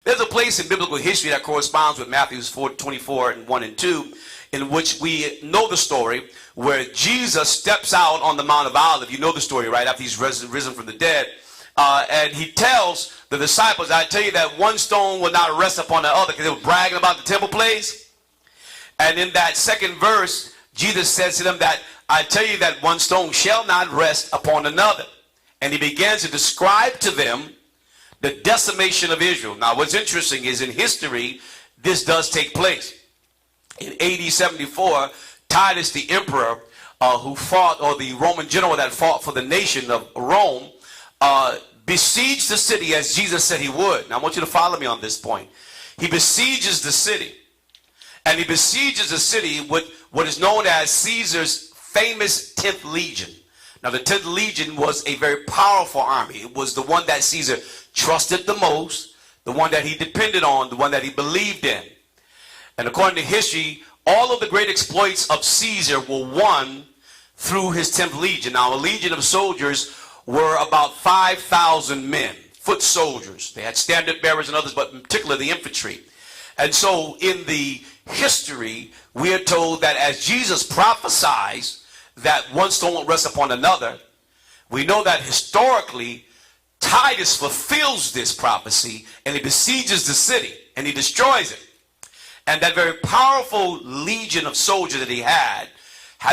There's a place in biblical history that corresponds with Matthew 4:24 and 1 and 2, in which we know the story where Jesus steps out on the Mount of Olives. You know the story, right? After he's risen from the dead. And he tells the disciples, I tell you that one stone will not rest upon the other, because they were bragging about the temple place. And in that second verse, Jesus says to them that I tell you that one stone shall not rest upon another. And he begins to describe to them the decimation of Israel. Now, what's interesting is in history, this does take place. In AD 74, Titus the emperor who fought, or the Roman general that fought for the nation of Rome, besieged the city as Jesus said he would. Now I want you to follow me on this point. He besieges the city. And he besieges the city with what is known as Caesar's famous 10th Legion. Now the 10th Legion was a very powerful army. It was the one that Caesar trusted the most, the one that he depended on, the one that he believed in. And according to history, all of the great exploits of Caesar were won through his 10th Legion. Now a legion of soldiers were about 5,000 men, foot soldiers. They had standard bearers and others, but in particular the infantry. And so in the history, we are told that as Jesus prophesies that one stone won't rest upon another, we know that historically Titus fulfills this prophecy, and he besieges the city and he destroys it. And that very powerful legion of soldiers that he had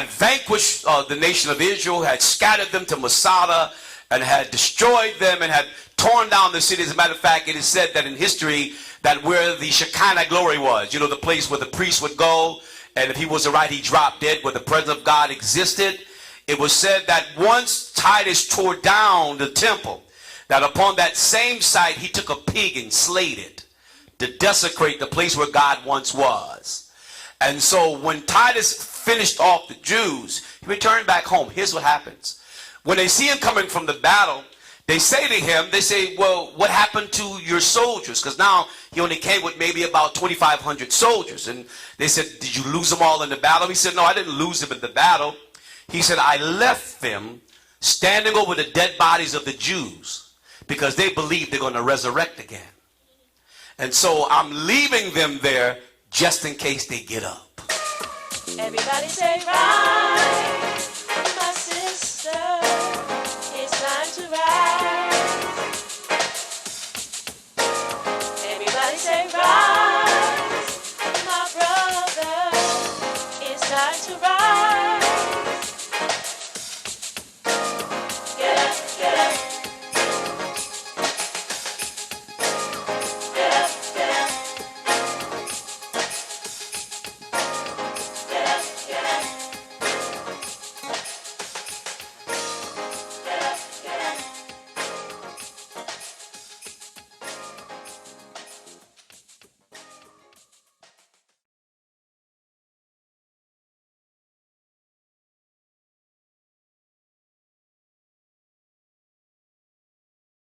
vanquished the nation of Israel, had scattered them to Masada, and had destroyed them and had torn down the city. As a matter of fact, it is said that in history that where the Shekinah glory was, you know, the place where the priest would go, and if he was right, he dropped dead, where the presence of God existed. It was said that once Titus tore down the temple, that upon that same site he took a pig and slayed it to desecrate the place where God once was. And so when Titus finished off the Jews, he returned back home. Here's what happens. When they see him coming from the battle, they say to him, they say, well, what happened to your soldiers? Because now he only came with maybe about 2,500 soldiers. And they said, did you lose them all in the battle? He said, no, I didn't lose them in the battle. He said, I left them standing over the dead bodies of the Jews because they believe they're going to resurrect again. And so I'm leaving them there just in case they get up. Everybody say right, my sister.